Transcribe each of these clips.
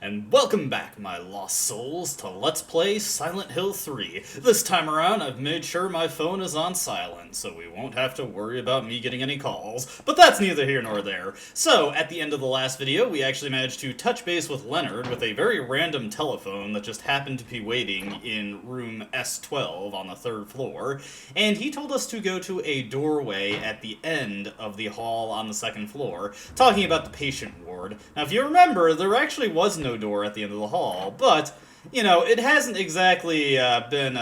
And welcome back, my lost souls, to Let's Play Silent Hill 3. This time around, I've made sure my phone is on silent, so we won't have to worry about me getting any calls. But that's neither here nor there. So, at the end of the last video, we actually managed to touch base with Leonard with a very random telephone that just happened to be waiting in room S12 on the 3rd floor, and he told us to go to a doorway at the end of the hall on the 2nd floor, talking about the patient ward. Now, if you remember, there actually was no door at the end of the hall, but, you know, it hasn't exactly been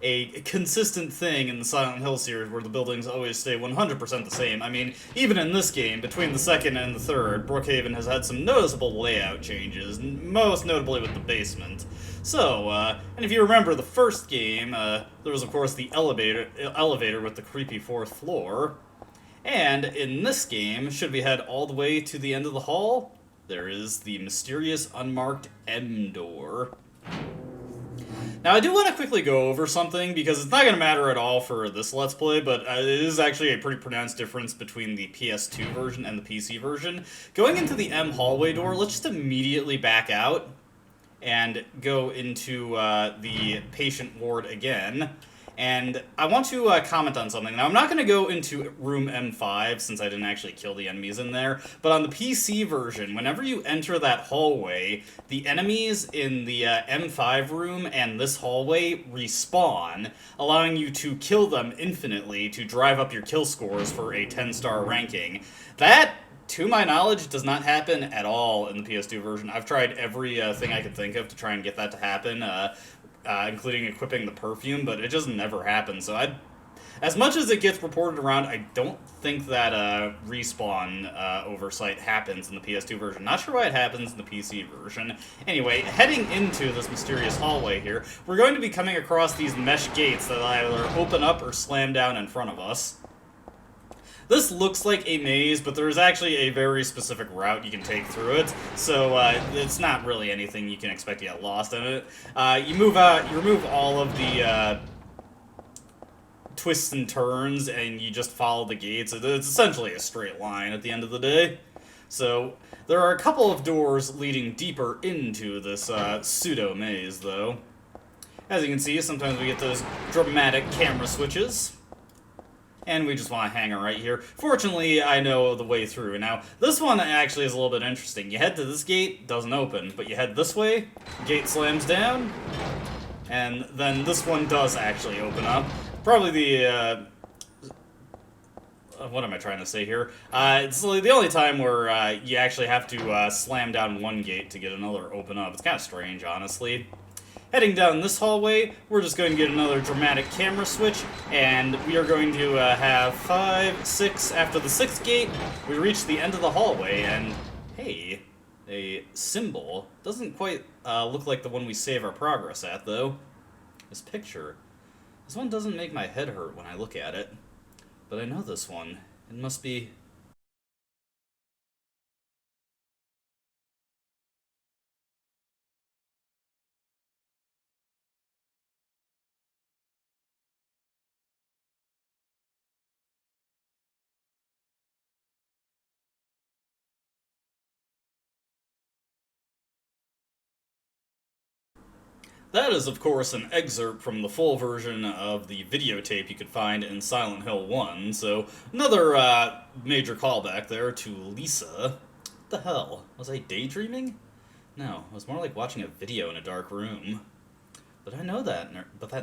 a consistent thing in the Silent Hill series where the buildings always stay 100% the same. I mean, even in this game, between the 2nd and the 3rd, Brookhaven has had some noticeable layout changes, most notably with the basement. So, and if you remember the first game, there was of course the elevator with the creepy 4th floor. And in this game, should we head all the way to the end of the hall, there is the mysterious unmarked M door. Now, I do want to quickly go over something, because it's not going to matter at all for this Let's Play, but it is actually a pretty pronounced difference between the PS2 version and the PC version. Going into the M hallway door, let's just immediately back out and go into the patient ward again. And I want to comment on something. Now, I'm not going to go into room M5, since I didn't actually kill the enemies in there, but on the PC version, whenever you enter that hallway, the enemies in the M5 room and this hallway respawn, allowing you to kill them infinitely to drive up your kill scores for a 10-star ranking. That, to my knowledge, does not happen at all in the PS2 version. I've tried every thing I could think of to try and get that to happen, including equipping the perfume, but it just never happens. So as much as it gets reported around, I don't think that respawn oversight happens in the PS2 version. Not sure why it happens in the PC version. Anyway, heading into this mysterious hallway here, we're going to be coming across these mesh gates that either open up or slam down in front of us. This looks like a maze, but there is actually a very specific route you can take through it, so it's not really anything you can expect to get lost in it. You remove all of the twists and turns, and you just follow the gates. It's essentially a straight line at the end of the day. So there are a couple of doors leading deeper into this pseudo-maze, though. As you can see, sometimes we get those dramatic camera switches. And we just want to hang right here. Fortunately, I know the way through. Now, this one actually is a little bit interesting. You head to this gate, doesn't open. But you head this way, gate slams down. And then this one does actually open up. Probably the, what am I trying to say here? It's the only time where you actually have to slam down one gate to get another open up. It's kind of strange, honestly. Heading down this hallway, we're just going to get another dramatic camera switch, and we are going to have 5, 6, after the 6th gate, we reach the end of the hallway, and hey, a symbol. Doesn't quite look like the one we save our progress at, though. This picture. This one doesn't make my head hurt when I look at it, but I know this one. It must be... That is, of course, an excerpt from the full version of the videotape you could find in Silent Hill 1, so another major callback there to Lisa. What the hell? Was I daydreaming? No, it was more like watching a video in a dark room. But I know that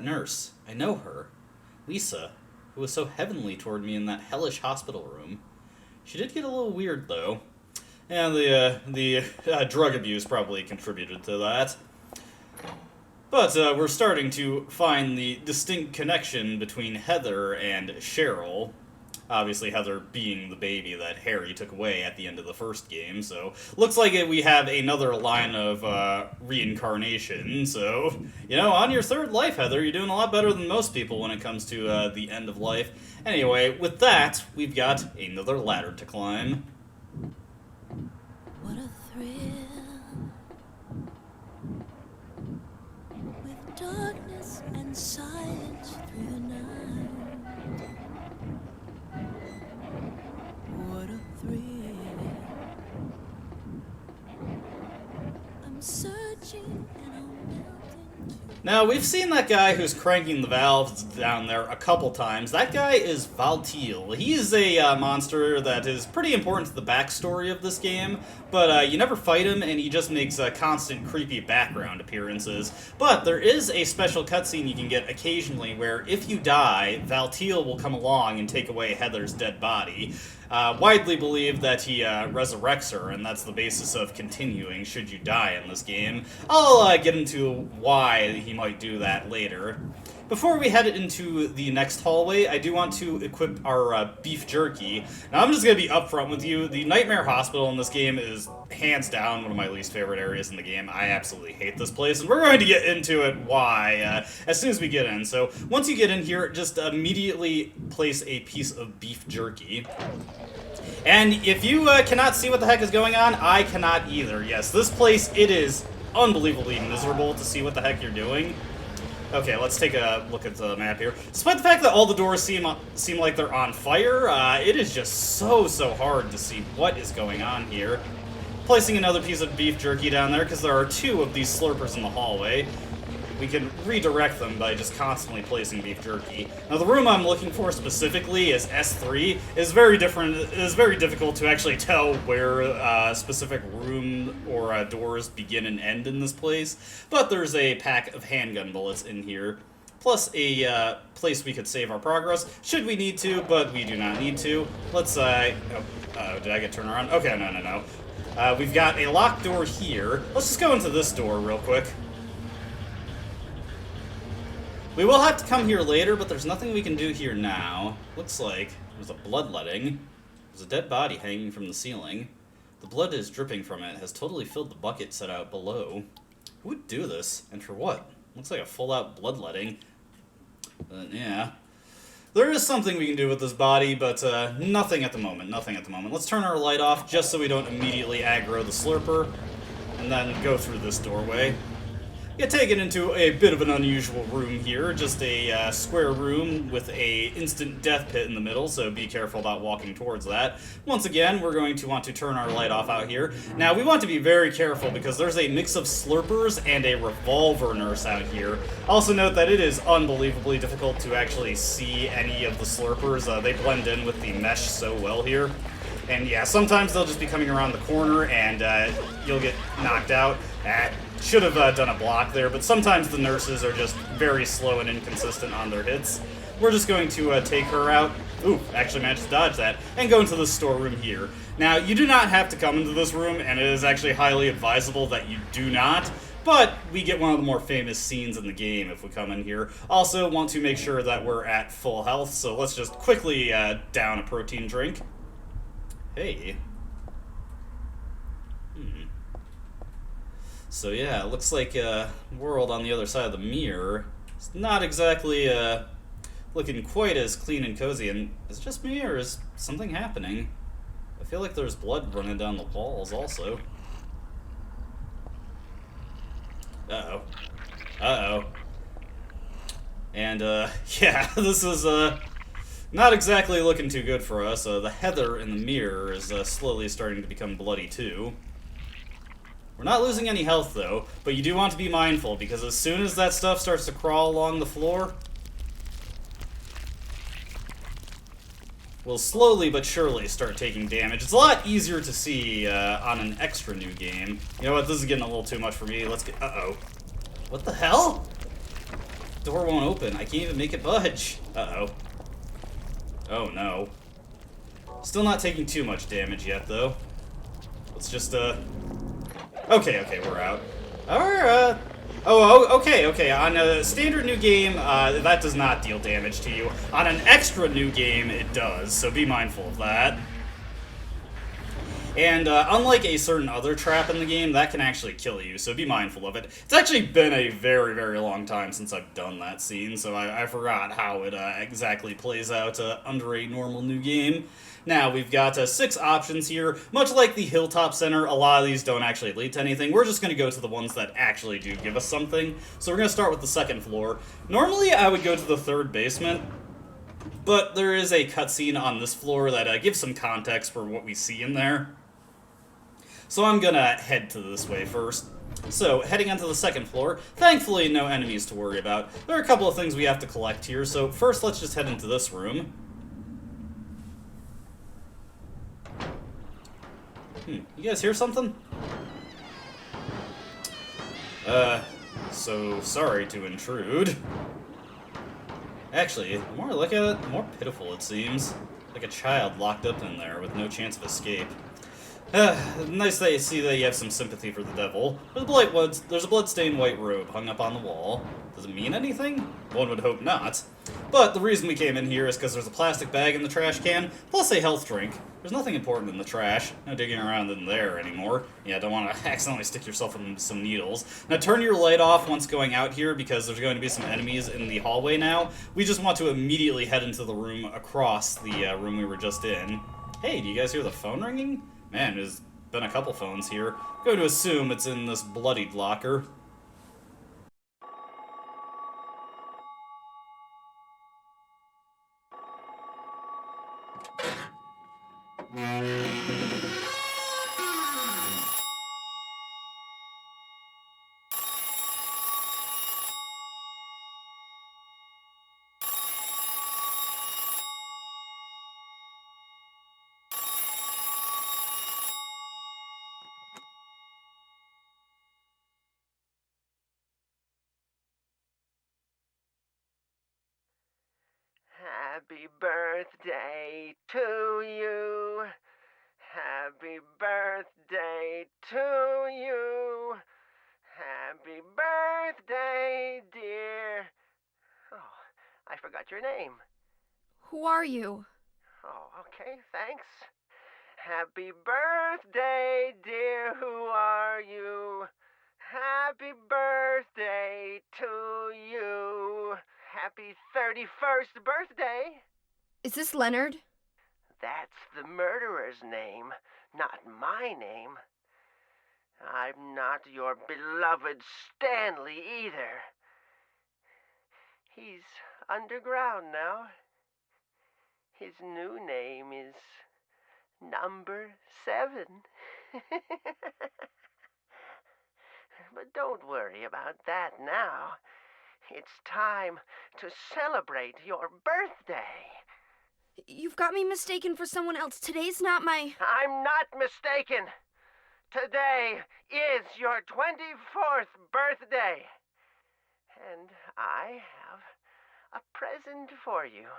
nurse. I know her. Lisa, who was so heavenly toward me in that hellish hospital room. She did get a little weird, though. And the drug abuse probably contributed to that. But we're starting to find the distinct connection between Heather and Cheryl. Obviously, Heather being the baby that Harry took away at the end of the first game, so looks like we have another line of reincarnation. So, you know, on your 3rd life, Heather, you're doing a lot better than most people when it comes to the end of life. Anyway, with that, we've got another ladder to climb. What a thrill. Darkness and silence through the night. What a thrill. I'm searching and I'm melting. Now, we've seen that guy who's cranking the valves down there a couple times. That guy is Valtiel. He is a monster that is pretty important to the backstory of this game, but you never fight him, and he just makes constant creepy background appearances. But there is a special cutscene you can get occasionally where if you die, Valtiel will come along and take away Heather's dead body. Widely believed that he resurrects her, and that's the basis of continuing should you die in this game. I'll get into why he might do that later. Before we head into the next hallway, I do want to equip our beef jerky. Now, I'm just going to be upfront with you. The Nightmare Hospital in this game is hands down one of my least favorite areas in the game. I absolutely hate this place, and we're going to get into it why as soon as we get in. So once you get in here, just immediately place a piece of beef jerky. And if you cannot see what the heck is going on, I cannot either. Yes, this place, it is unbelievably miserable to see what the heck you're doing. Okay, let's take a look at the map here. Despite the fact that all the doors seem like they're on fire, it is just so hard to see what is going on here. Placing another piece of beef jerky down there, because there are two of these slurpers in the hallway. We can redirect them by just constantly placing beef jerky. Now, the room I'm looking for specifically is S3. It's very different. It is very difficult to actually tell where specific room or doors begin and end in this place. But there's a pack of handgun bullets in here, plus a place we could save our progress should we need to, but we do not need to. Let's did I get turned around? Okay, no. We've got a locked door here. Let's just go into this door real quick. We will have to come here later, but there's nothing we can do here now. Looks like there's a bloodletting. There's a dead body hanging from the ceiling. The blood is dripping from it. It has totally filled the bucket set out below. Who would do this? And for what? Looks like a full-out bloodletting. Yeah. There is something we can do with this body, but nothing at the moment. Nothing at the moment. Let's turn our light off just so we don't immediately aggro the slurper. And then go through this doorway. Get taken into a bit of an unusual room here, just a square room with a instant death pit in the middle, so be careful about walking towards that. Once again, we're going to want to turn our light off out here. Now, we want to be very careful because there's a mix of slurpers and a revolver nurse out here. Also note that it is unbelievably difficult to actually see any of the slurpers. They blend in with the mesh so well here. And yeah, sometimes they'll just be coming around the corner and you'll get knocked out. Should have done a block there, but sometimes the nurses are just very slow and inconsistent on their hits. We're just going to take her out. Ooh, actually managed to dodge that. And go into the storeroom here. Now, you do not have to come into this room, and it is actually highly advisable that you do not. But we get one of the more famous scenes in the game if we come in here. Also, want to make sure that we're at full health, so let's just quickly down a protein drink. Hey. So yeah, it looks like world on the other side of the mirror. It's not exactly looking quite as clean and cozy. And is it just me, or is something happening? I feel like there's blood running down the walls also. Uh-oh. Uh-oh. And yeah, this is not exactly looking too good for us. The Heather in the mirror is slowly starting to become bloody too. We're not losing any health, though, but you do want to be mindful, because as soon as that stuff starts to crawl along the floor, we'll slowly but surely start taking damage. It's a lot easier to see on an extra new game. You know what, this is getting a little too much for me. Let's get... Uh-oh. What the hell? Door won't open. I can't even make it budge. Uh-oh. Oh, no. Still not taking too much damage yet, though. Let's just, Okay, we're out. Okay. On a standard new game, that does not deal damage to you. On an extra new game, it does, so be mindful of that. And unlike a certain other trap in the game, that can actually kill you, so be mindful of it. It's actually been a very, very long time since I've done that scene, so I forgot how it exactly plays out under a normal new game. Now, we've got 6 options here. Much like the Hilltop Center, a lot of these don't actually lead to anything. We're just going to go to the ones that actually do give us something. So we're going to start with the 2nd floor. Normally, I would go to the 3rd basement, but there is a cutscene on this floor that gives some context for what we see in there. So I'm going to head to this way first. So, heading onto the second floor, thankfully no enemies to worry about. There are a couple of things we have to collect here, so first let's just head into this room. You guys hear something? So sorry to intrude. Actually, the more I look at it, the more pitiful it seems. Like a child locked up in there with no chance of escape. Nice that you see that you have some sympathy for the devil. There's a blood-stained white robe hung up on the wall. Does it mean anything? One would hope not. But the reason we came in here is because there's a plastic bag in the trash can, plus a health drink. There's nothing important in the trash. No digging around in there anymore. Yeah, don't want to accidentally stick yourself in some needles. Now turn your light off once going out here because there's going to be some enemies in the hallway now. We just want to immediately head into the room across the room we were just in. Hey, do you guys hear the phone ringing? Man, there's been a couple phones here. I'm going to assume it's in this bloodied locker. Happy birthday to you. Happy birthday to you. Happy birthday, dear. Oh, I forgot your name. Who are you? Oh, okay, thanks. Happy birthday, dear. Who are you? Happy birthday to you. Happy 31st birthday. Is this Leonard? That's the murderer's name, not my name. I'm not your beloved Stanley either. He's underground now. His new name is Number 7. But don't worry about that now. It's time to celebrate your birthday. You've got me mistaken for someone else. Today's not my... I'm not mistaken. Today is your 24th birthday. And I have a present for you.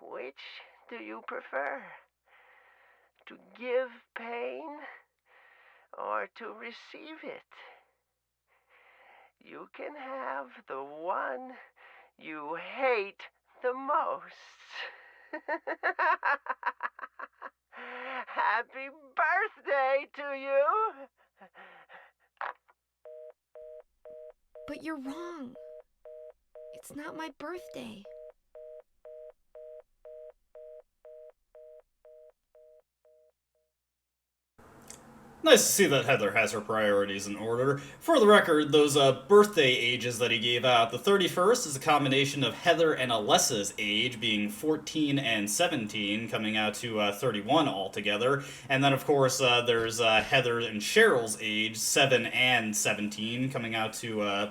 Which do you prefer? To give pain or to receive it? You can have the one you hate the most. Happy birthday to you! But you're wrong. It's not my birthday. Nice to see that Heather has her priorities in order. For the record, those birthday ages that he gave out, the 31st is a combination of Heather and Alessa's age, being 14 and 17, coming out to 31 altogether. And then, of course, there's Heather and Cheryl's age, 7 and 17, coming out to...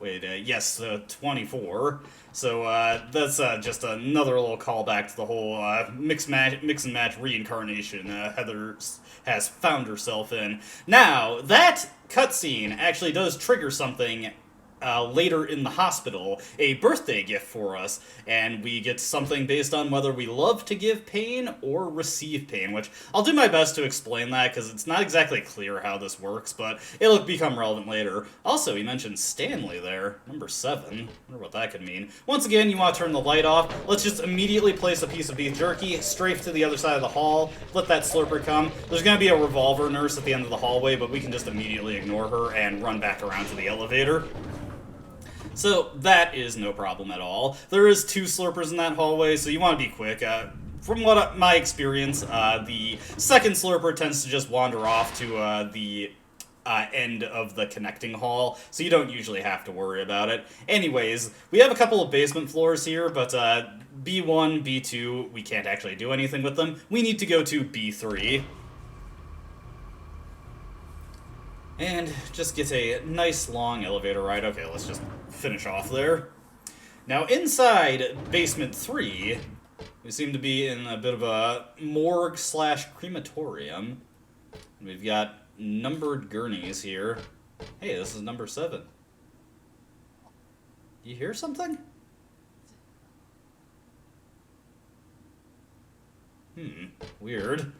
24. So that's just another little callback to the whole mix and match reincarnation Heather has found herself in. Now, that cutscene actually does trigger something later in the hospital, a birthday gift for us, and we get something based on whether we love to give pain or receive pain, which I'll do my best to explain that, because it's not exactly clear how this works, but it'll become relevant later. Also, he mentioned Stanley there, number 7. I wonder what that could mean. Once again, you want to turn the light off. Let's just immediately place a piece of beef jerky, strafe to the other side of the hall, let that slurper come. There's going to be a revolver nurse at the end of the hallway, but we can just immediately ignore her and run back around to the elevator. So that is no problem at all. There is 2 slurpers in that hallway, so you want to be quick. From my experience, the second slurper tends to just wander off to the end of the connecting hall, so you don't usually have to worry about it. Anyways, we have a couple of basement floors here, but B1, B2, we can't actually do anything with them. We need to go to B3. And just get a nice long elevator ride. Okay, let's just finish off there. Now, inside Basement 3, we seem to be in a bit of a morgue slash crematorium. We've got numbered gurneys here. Hey, this is number 7. You hear something? Weird.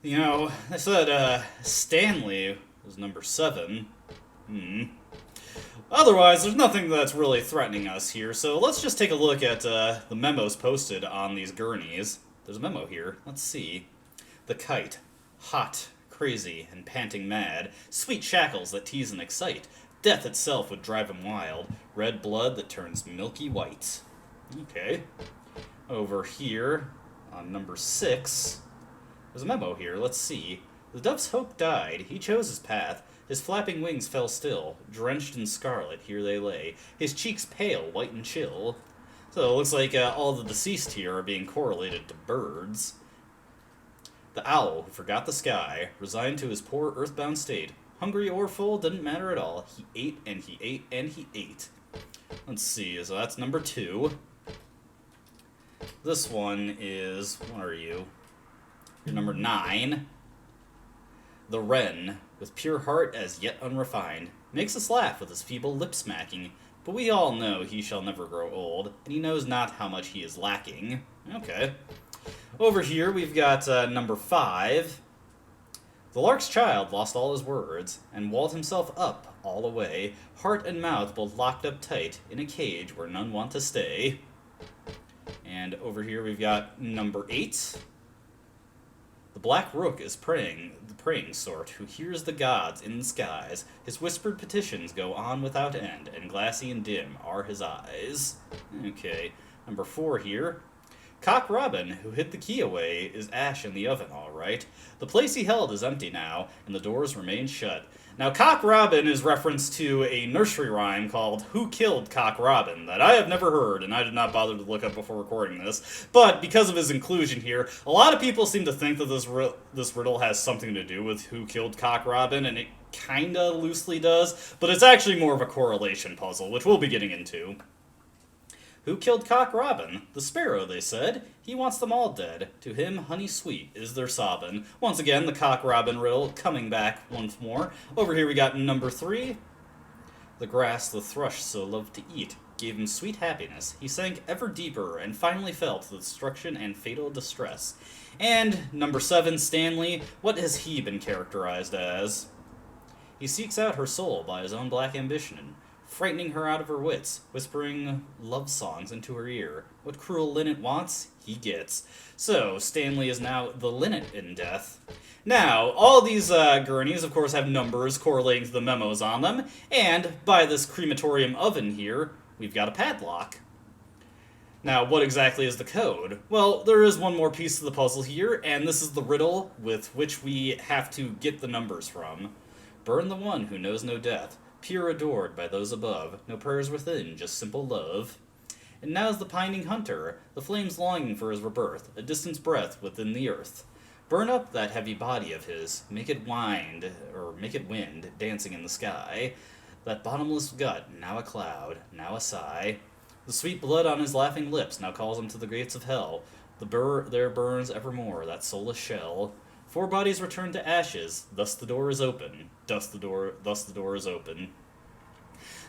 You know, I said, Stanley was number 7. Otherwise, there's nothing that's really threatening us here, so let's just take a look at, the memos posted on these gurneys. There's a memo here. Let's see. The kite. Hot, crazy, and panting mad. Sweet shackles that tease and excite. Death itself would drive him wild. Red blood that turns milky white. Okay. Over here, on number 6, there's a memo here. Let's see. The dove's hope died. He chose his path. His flapping wings fell still. Drenched in scarlet, here they lay. His cheeks pale, white and chill. So it looks like all the deceased here are being correlated to birds. The owl who forgot the sky, resigned to his poor earthbound state. Hungry or full, didn't matter at all. He ate and he ate and he ate. Let's see, so that's number 2. This one is, what are you? You're number 9. The wren, with pure heart as yet unrefined, makes us laugh with his feeble lip-smacking, but we all know he shall never grow old, and he knows not how much he is lacking. Okay. Over here we've got number 5. The lark's child lost all his words, and walled himself up all away, heart and mouth both locked up tight, in a cage where none want to stay. And over here we've got number 8. The black rook is praying, the praying sort, who hears the gods in the skies. His whispered petitions go on without end, and glassy and dim are his eyes. Okay, number 4 here. Cock Robin, who hid the key away, is ash in the oven, all right. The place he held is empty now, and the doors remain shut. Now, Cock Robin is reference to a nursery rhyme called Who Killed Cock Robin that I have never heard, and I did not bother to look up before recording this. But because of his inclusion here, a lot of people seem to think that this riddle has something to do with Who Killed Cock Robin, and it kinda loosely does, but it's actually more of a correlation puzzle, which we'll be getting into. Who killed Cock Robin? The sparrow, they said. He wants them all dead. To him, honey sweet is their sobbin'. Once again, the Cock Robin riddle coming back once more. Over here we got number 3. The grass the thrush so loved to eat gave him sweet happiness. He sank ever deeper and finally felt the destruction and fatal distress. And number 7, Stanley. What has he been characterized as? He seeks out her soul by his own black ambition, frightening her out of her wits, whispering love songs into her ear. What cruel linnet wants, he gets. So, Stanley is now the linnet in death. Now, all these gurneys, of course, have numbers correlating to the memos on them, and by this crematorium oven here, we've got a padlock. Now, what exactly is the code? Well, there is one more piece of the puzzle here, and this is the riddle with which we have to get the numbers from. Burn the one who knows no death, pure adored by those above, no prayers within, just simple love. And now's the pining hunter, the flames longing for his rebirth, a distance breath within the earth. Burn up that heavy body of his, make it wind, dancing in the sky. That bottomless gut, now a cloud, now a sigh. The sweet blood on his laughing lips now calls him to the gates of hell. There burns evermore that soulless shell. 4 bodies return to ashes, thus the door is open. Thus the door is open.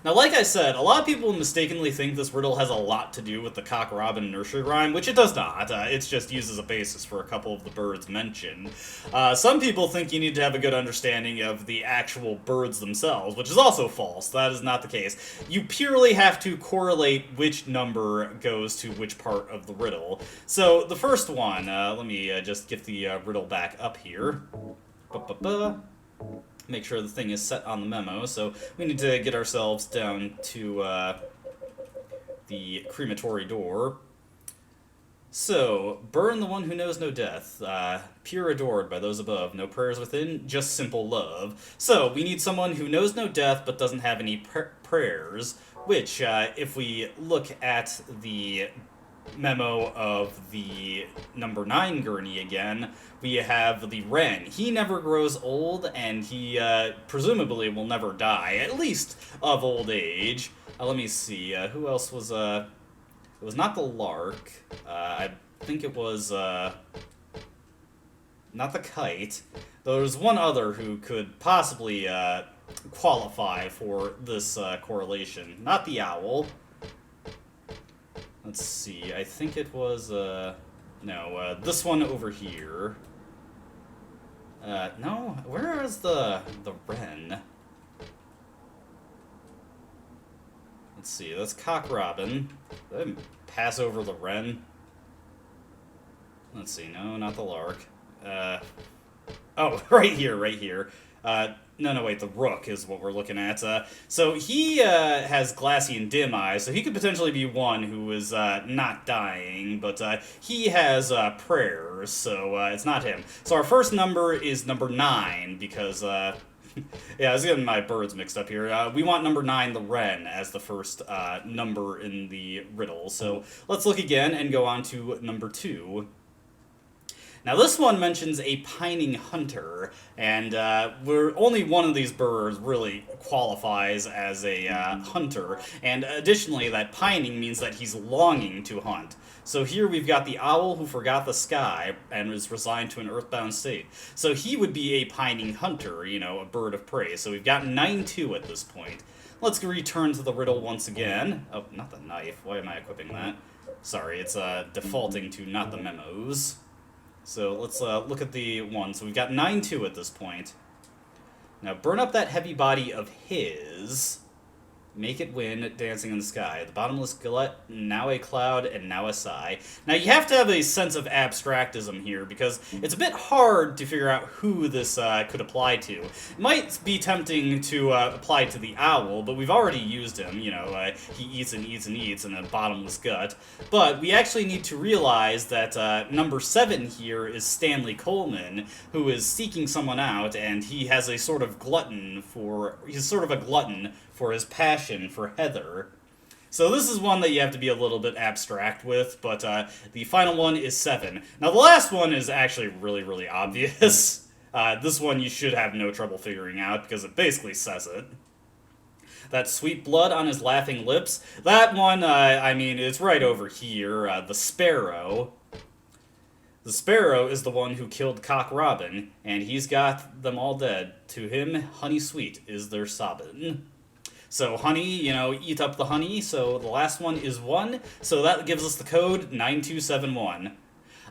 Now, like I said, a lot of people mistakenly think this riddle has a lot to do with the Cock Robin nursery rhyme, which it does not. It's just used as a basis for a couple of the birds mentioned. Some people think you need to have a good understanding of the actual birds themselves, which is also false. That is not the case. You purely have to correlate which number goes to which part of the riddle. So, the first one, let me just get the riddle back up here. Make sure the thing is set on the memo, so we need to get ourselves down to the crematory door. So, burn the one who knows no death, pure adored by those above, no prayers within, just simple love. So, we need someone who knows no death but doesn't have any prayers, which, if we look at the memo of the number 9 gurney again, we have the Wren. He never grows old, and he presumably will never die, at least of old age. Let me see, who else was, it was not the Lark, I think it was, not the Kite. There was one other who could possibly, qualify for this, correlation. Not the Owl. Let's see, I think it was, no, this one over here. No, where is the Wren? Let's see, that's Cock Robin. Did I pass over the Wren? Let's see, no, not the Lark. Oh, right here, right here. No, wait, the Rook is what we're looking at. So he has glassy and dim eyes, so he could potentially be one who is not dying, but he has prayers, so it's not him. So our first number is number 9, because, yeah, I was getting my birds mixed up here. We want number 9, the Wren, as the first number in the riddle. So let's look again and go on to number 2. Now this one mentions a pining hunter, and only one of these birds really qualifies as a hunter, and additionally that pining means that he's longing to hunt. So here we've got the owl who forgot the sky and is resigned to an earthbound state. So he would be a pining hunter, you know, a bird of prey. So we've got 9-2 at this point. Let's return to the riddle once again. Oh, not the knife. Why am I equipping that? Sorry, it's defaulting to not the memos. So let's look at the one. So we've got 9-2 at this point. Now burn up that heavy body of his. Make it win, dancing in the sky. The bottomless gullet, now a cloud, and now a sigh. Now you have to have a sense of abstractism here, because it's a bit hard to figure out who this could apply to. It might be tempting to apply to the owl, but we've already used him, you know, he eats and eats and eats in a bottomless gut. But we actually need to realize that number 7 here is Stanley Coleman, who is seeking someone out, and he has a sort of glutton for, he's sort of a glutton for his passion for Heather. So this is one that you have to be a little bit abstract with, but the final one is 7. Now the last one is actually really, really obvious. This one you should have no trouble figuring out, because it basically says it. That sweet blood on his laughing lips, that one, I mean, it's right over here, the Sparrow. The Sparrow is the one who killed Cock Robin, and he's got them all dead. To him, honey sweet is their sobbin'. So honey, you know, eat up the honey, so the last one is 1, so that gives us the code 9271.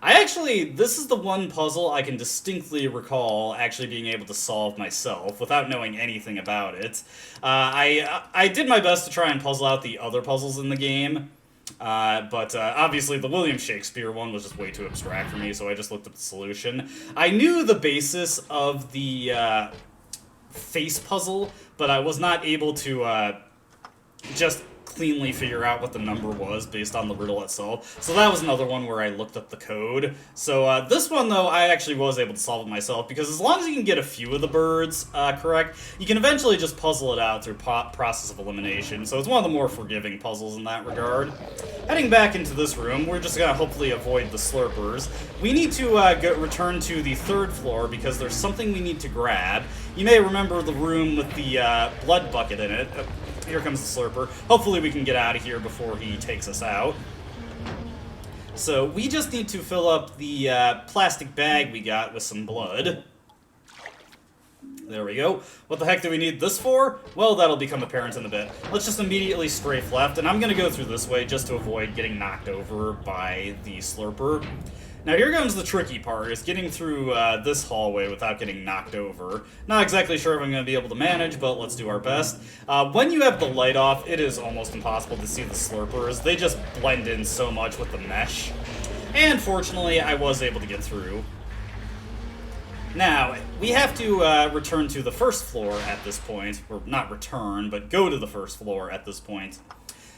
This is the one puzzle I can distinctly recall actually being able to solve myself without knowing anything about it. I did my best to try and puzzle out the other puzzles in the game, but obviously the William Shakespeare one was just way too abstract for me, so I just looked at the solution. I knew the basis of the face puzzle, but I was not able to just cleanly figure out what the number was based on the riddle itself. So that was another one where I looked up the code. So this one, though, I actually was able to solve it myself, because as long as you can get a few of the birds correct, you can eventually just puzzle it out through process of elimination. So it's one of the more forgiving puzzles in that regard. Heading back into this room, we're just going to hopefully avoid the slurpers. We need to return to the 3rd floor, because there's something we need to grab. You may remember the room with the blood bucket in it. Here comes the slurper. Hopefully we can get out of here before he takes us out. So we just need to fill up the plastic bag we got with some blood. There we go. What the heck do we need this for? Well, that'll become apparent in a bit. Let's just immediately strafe left, and I'm going to go through this way just to avoid getting knocked over by the slurper. Now here comes the tricky part, is getting through this hallway without getting knocked over. Not exactly sure if I'm going to be able to manage, but let's do our best. When you have the light off, it is almost impossible to see the slurpers. They just blend in so much with the mesh. And fortunately, I was able to get through. Now, we have to return to the 1st floor at this point. Or not return, but go to the 1st floor at this point.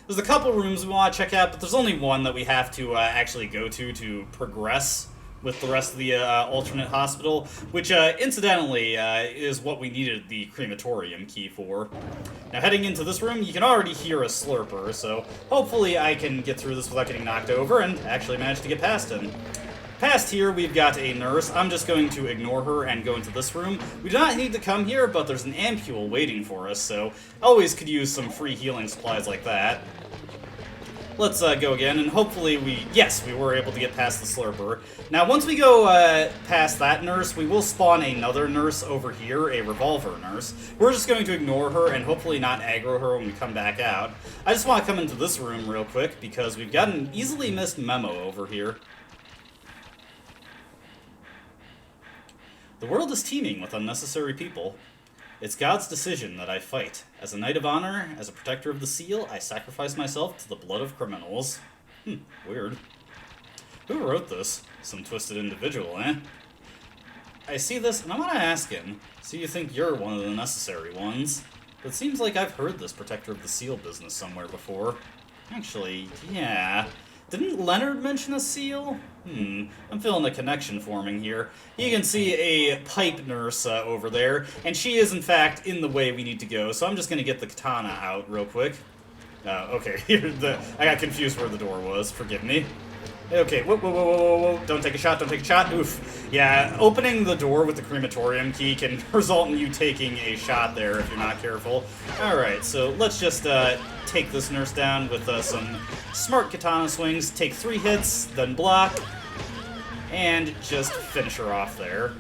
There's a couple rooms we want to check out, but there's only one that we have to actually go to progress with the rest of the alternate hospital, which incidentally is what we needed the crematorium key for. Now heading into this room, you can already hear a slurper, so hopefully I can get through this without getting knocked over and actually manage to get past him. Past here, we've got a nurse. I'm just going to ignore her and go into this room. We do not need to come here, but there's an ampule waiting for us, so always could use some free healing supplies like that. Let's go again, and hopefully we were able to get past the slurper. Now, once we go past that nurse, we will spawn another nurse over here, a revolver nurse. We're just going to ignore her and hopefully not aggro her when we come back out. I just want to come into this room real quick because we've got an easily missed memo over here. The world is teeming with unnecessary people. It's God's decision that I fight. As a knight of honor, as a protector of the seal, I sacrifice myself to the blood of criminals. Weird. Who wrote this? Some twisted individual, eh? I see this, and I want to ask him, so you think you're one of the necessary ones? But it seems like I've heard this protector of the seal business somewhere before. Actually, yeah. Didn't Leonard mention a seal? I'm feeling a connection forming here. You can see a pipe nurse over there, and she is, in fact, in the way we need to go, so I'm just going to get the katana out real quick. Okay, I got confused where the door was, forgive me. Okay, whoa, don't take a shot, oof. Yeah, opening the door with the crematorium key can result in you taking a shot there if you're not careful. Alright, so let's just take this nurse down with some smart katana swings, take 3 hits, then block, and just finish her off there.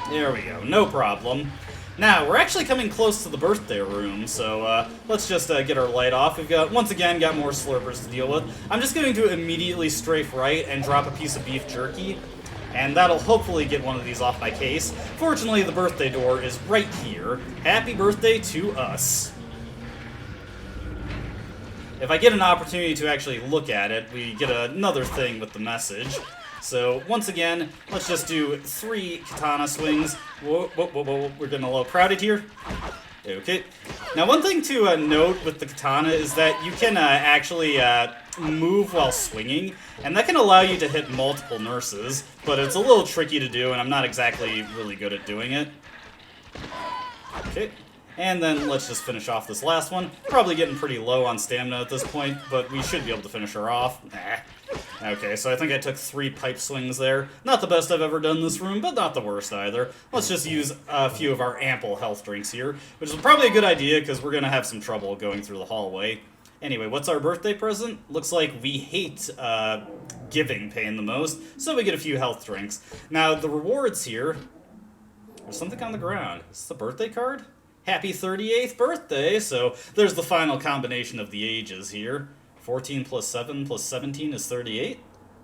There we go, no problem. Now, we're actually coming close to the birthday room, so let's just get our light off. We've once again got more slurpers to deal with. I'm just going to immediately strafe right and drop a piece of beef jerky, and that'll hopefully get one of these off my case. Fortunately, the birthday door is right here. Happy birthday to us. If I get an opportunity to actually look at it, we get another thing with the message. So, once again, let's just do 3 katana swings. Whoa, we're getting a little crowded here. Okay. Now, one thing to note with the katana is that you can actually move while swinging, and that can allow you to hit multiple nurses, but it's a little tricky to do, and I'm not exactly really good at doing it. Okay. And then let's just finish off this last one. Probably getting pretty low on stamina at this point, but we should be able to finish her off. Okay, so I think I took 3 pipe swings there. Not the best I've ever done in this room, but not the worst either. Let's just use a few of our ample health drinks here, which is probably a good idea because we're going to have some trouble going through the hallway. Anyway, what's our birthday present? Looks like we hate giving pain the most, so we get a few health drinks. Now, the rewards here... There's something on the ground. Is this the birthday card? Happy 38th birthday! So there's the final combination of the ages here. 14 plus 7 plus 17 is 38.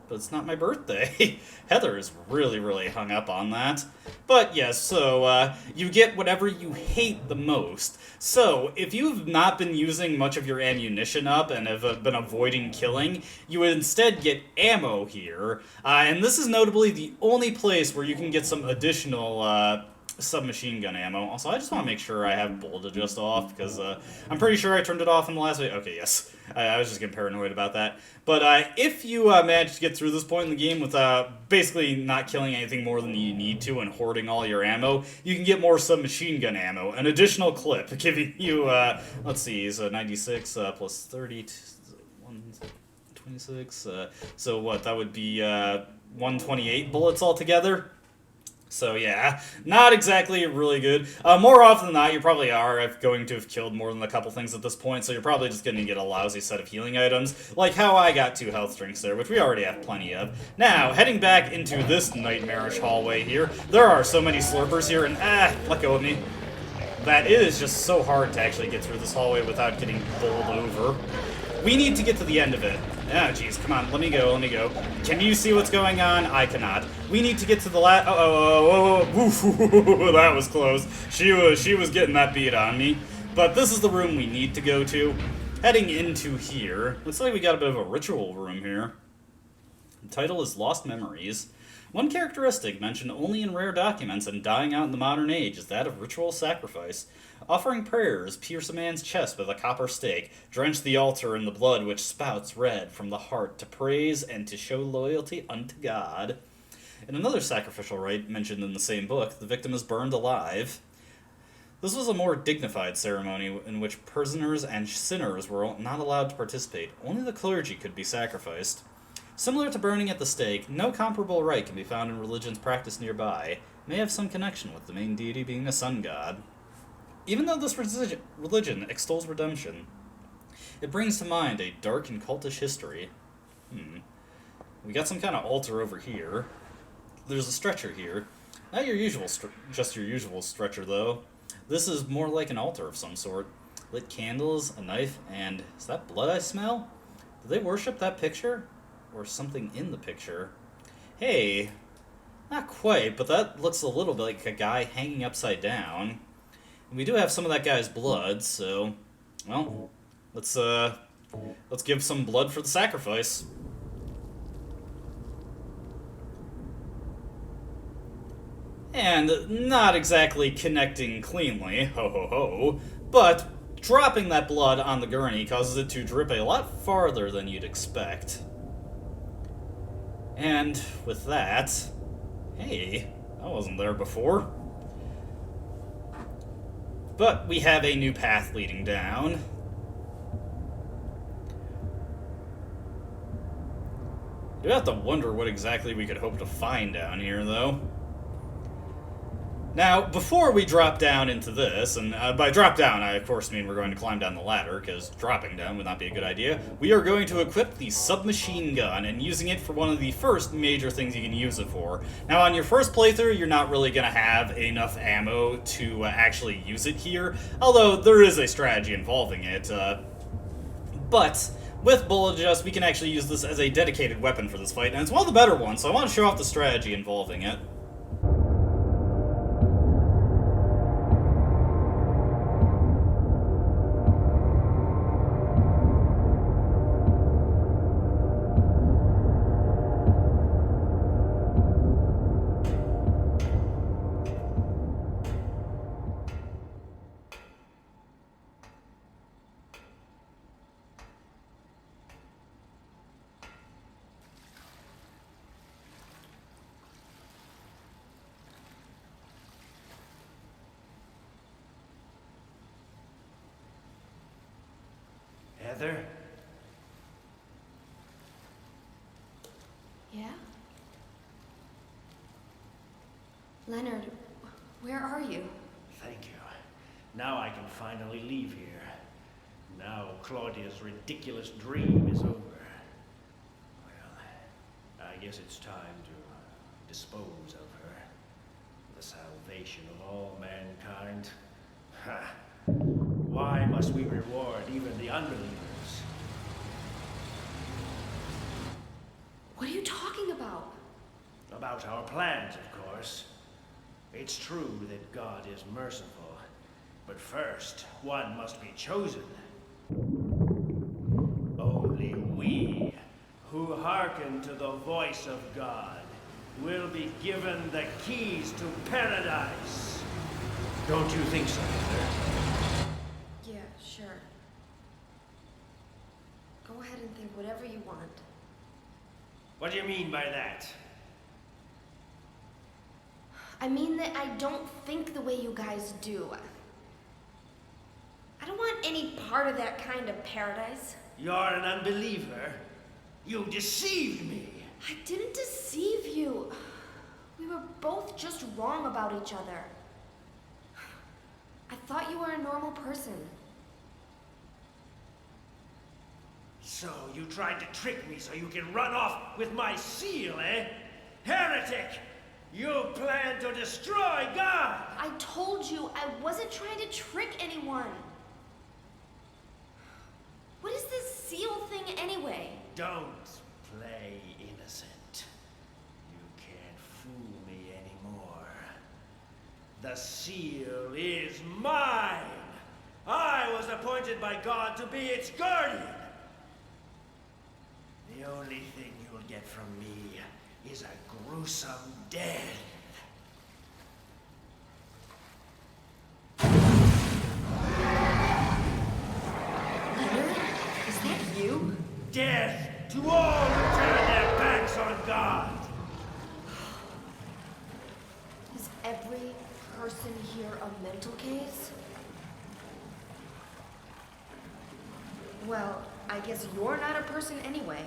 But it's not my birthday. Heather is really hung up on that. But yes, so you get whatever you hate the most. So if you've not been using much of your ammunition up and have been avoiding killing, you would instead get ammo here. And this is notably the only place where you can get some additional submachine gun ammo. Also, I just want to make sure I have bullet adjust off, because I'm pretty sure I turned it off in the last video. Okay, yes. I was just getting paranoid about that. But if you manage to get through this point in the game with basically not killing anything more than you need to and hoarding all your ammo, you can get more submachine gun ammo, an additional clip, giving you, let's see, so 96 plus 30, 126, so what, that would be 128 bullets altogether? So yeah, not exactly really good. More often than not, you probably are going to have killed more than a couple things at this point, so you're probably just going to get a lousy set of healing items, like how I got 2 health drinks there, which we already have plenty of. Now, heading back into this nightmarish hallway here, there are so many slurpers here, and let go of me. That it is just so hard to actually get through this hallway without getting bowled over. We need to get to the end of it. Ah, jeez, come on, let me go. Can you see what's going on? I cannot. We need to get to the last... Oh, that was close. She was getting that beat on me. But this is the room we need to go to. Heading into here, looks like we got a bit of a ritual room here. The title is Lost Memories. One characteristic mentioned only in rare documents and dying out in the modern age is that of ritual sacrifice. Offering prayers, pierce a man's chest with a copper stake, drench the altar in the blood which spouts red from the heart to praise and to show loyalty unto God. In another sacrificial rite mentioned in the same book, the victim is burned alive. This was a more dignified ceremony in which prisoners and sinners were not allowed to participate. Only the clergy could be sacrificed. Similar to burning at the stake, no comparable rite can be found in religions practiced nearby. It may have some connection with the main deity being a sun god. Even though this religion extols redemption, it brings to mind a dark and cultish history. We got some kind of altar over here. There's a stretcher here. Not your usual, just your usual stretcher, though. This is more like an altar of some sort. Lit candles, a knife, and is that blood I smell? Do they worship that picture? Or something in the picture? Hey, not quite, but that looks a little bit like a guy hanging upside down. And we do have some of that guy's blood, so, well, let's give some blood for the sacrifice. And not exactly connecting cleanly, ho ho ho, but dropping that blood on the gurney causes it to drip a lot farther than you'd expect. And with that, hey, I wasn't there before. But we have a new path leading down. I do have to wonder what exactly we could hope to find down here, though. Now, before we drop down into this, and by drop down, I of course mean we're going to climb down the ladder, because dropping down would not be a good idea, we are going to equip the submachine gun, and using it for one of the first major things you can use it for. Now, on your first playthrough, you're not really going to have enough ammo to actually use it here, although there is a strategy involving it, but with bullet adjust, we can actually use this as a dedicated weapon for this fight, and it's one of the better ones, so I want to show off the strategy involving it. Heather? Yeah? Leonard, where are you? Thank you. Now I can finally leave here. Now Claudia's ridiculous dream is over. Well, I guess it's time to dispose of her. The salvation of all mankind. Ha! Why must we reward even the unbelievers? What are you talking about? About our plans, of course. It's true that God is merciful, but first, one must be chosen. Only we, who hearken to the voice of God, will be given the keys to paradise. Don't you think so, Heather? Yeah, sure. Go ahead and think whatever you want. What do you mean by that? I mean that I don't think the way you guys do. I don't want any part of that kind of paradise. You're an unbeliever. You deceived me. I didn't deceive you. We were both just wrong about each other. I thought you were a normal person. So you tried to trick me so you can run off with my seal, eh? Heretic! You plan to destroy God! I told you I wasn't trying to trick anyone. What is this seal thing anyway? Don't play innocent. You can't fool me anymore. The seal is mine! I was appointed by God to be its guardian! The only thing you'll get from me is a gruesome death. Leonard, is that you? Death to all who turn their backs on God! every person here a mental case? Well, I guess you're not a person anyway.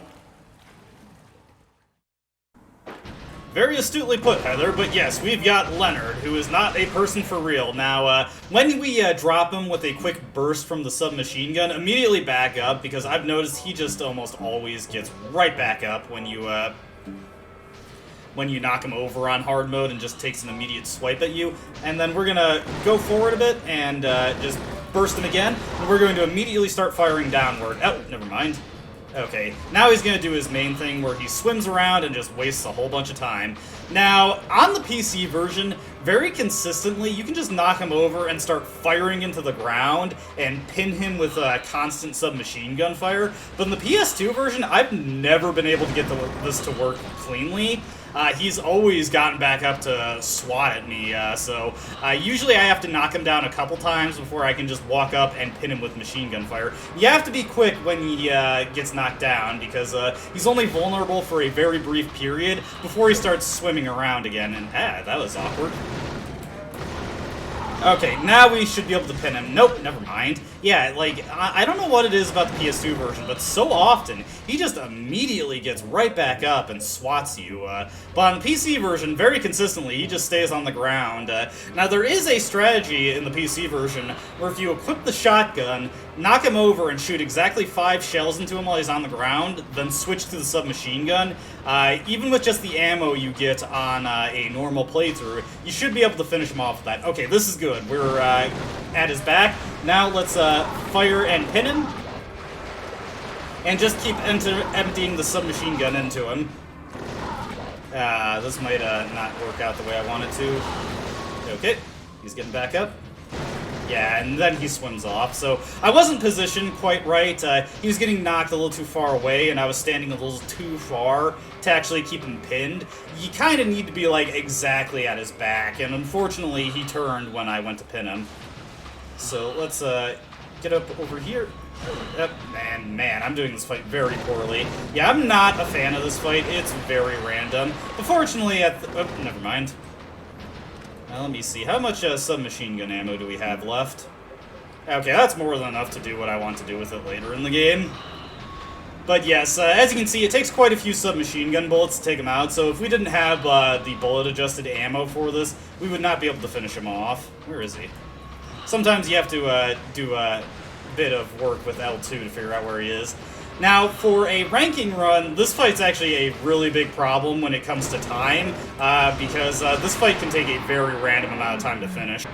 Very astutely put, Heather, but yes, we've got Leonard, who is not a person for real. Now, when we drop him with a quick burst from the submachine gun, immediately back up, because I've noticed he just almost always gets right back up when you knock him over on hard mode and just takes an immediate swipe at you. And then we're gonna go forward a bit and just burst him again, and we're going to immediately start firing downward. Oh, never mind. Okay, now he's going to do his main thing where he swims around and just wastes a whole bunch of time. Now, on the PC version, very consistently, you can just knock him over and start firing into the ground and pin him with constant submachine gun fire. But in the PS2 version, I've never been able to get this to work cleanly. He's always gotten back up to swat at me, so usually I have to knock him down a couple times before I can just walk up and pin him with machine gun fire. You have to be quick when he gets knocked down, because he's only vulnerable for a very brief period before he starts swimming around again, and that was awkward. Okay, now we should be able to pin him. Nope, never mind. Yeah, like, I don't know what it is about the PS2 version, but so often, he just immediately gets right back up and swats you. But on the PC version, very consistently, he just stays on the ground. Now, there is a strategy in the PC version where if you equip the shotgun, knock him over and shoot exactly 5 shells into him while he's on the ground, then switch to the submachine gun, even with just the ammo you get on a normal playthrough, you should be able to finish him off with that. Okay, this is good. We're at his back. Now let's fire and pin him. And just keep emptying the submachine gun into him. This might not work out the way I want it to. Okay, he's getting back up. Yeah, and then he swims off. So I wasn't positioned quite right. He was getting knocked a little too far away, and I was standing a little too far to actually keep him pinned. You kind of need to be, like, exactly at his back, and unfortunately he turned when I went to pin him. So let's get up over here. Man, I'm doing this fight very poorly. Yeah, I'm not a fan of this fight. It's very random. But fortunately, never mind. Now, let me see. How much submachine gun ammo do we have left? Okay, that's more than enough to do what I want to do with it later in the game. But yes, as you can see, it takes quite a few submachine gun bullets to take him out, so if we didn't have the bullet-adjusted ammo for this, we would not be able to finish him off. Where is he? Sometimes you have to do a bit of work with L2 to figure out where he is. Now, for a ranking run, this fight's actually a really big problem when it comes to time, because this fight can take a very random amount of time to finish.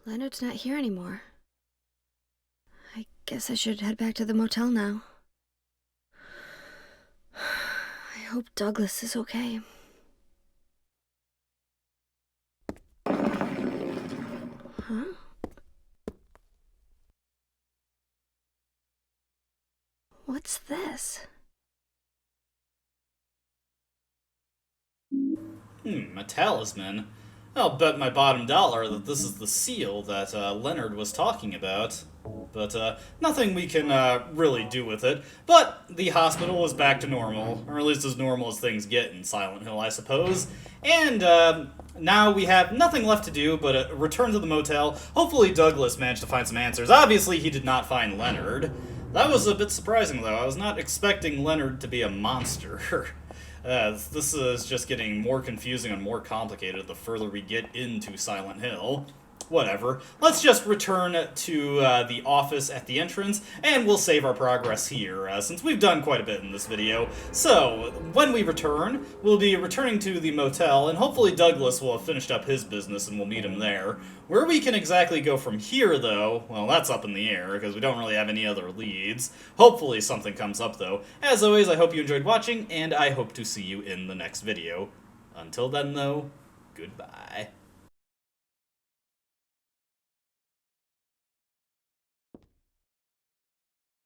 Leonard's not here anymore. I guess I should head back to the motel now. I hope Douglas is okay. Huh? What's this? A talisman. I'll bet my bottom dollar that this is the seal that Leonard was talking about. But nothing we can really do with it. But the hospital is back to normal, or at least as normal as things get in Silent Hill, I suppose. And now we have nothing left to do but return to the motel. Hopefully Douglas managed to find some answers. Obviously he did not find Leonard. That was a bit surprising, though. I was not expecting Leonard to be a monster. This is just getting more confusing and more complicated the further we get into Silent Hill. whatever. Let's just return to the office at the entrance, and we'll save our progress here, since we've done quite a bit in this video. So, when we return, we'll be returning to the motel, and hopefully Douglas will have finished up his business and we'll meet him there. Where we can exactly go from here, though, well, that's up in the air, because we don't really have any other leads. Hopefully something comes up, though. As always, I hope you enjoyed watching, and I hope to see you in the next video. Until then, though, goodbye.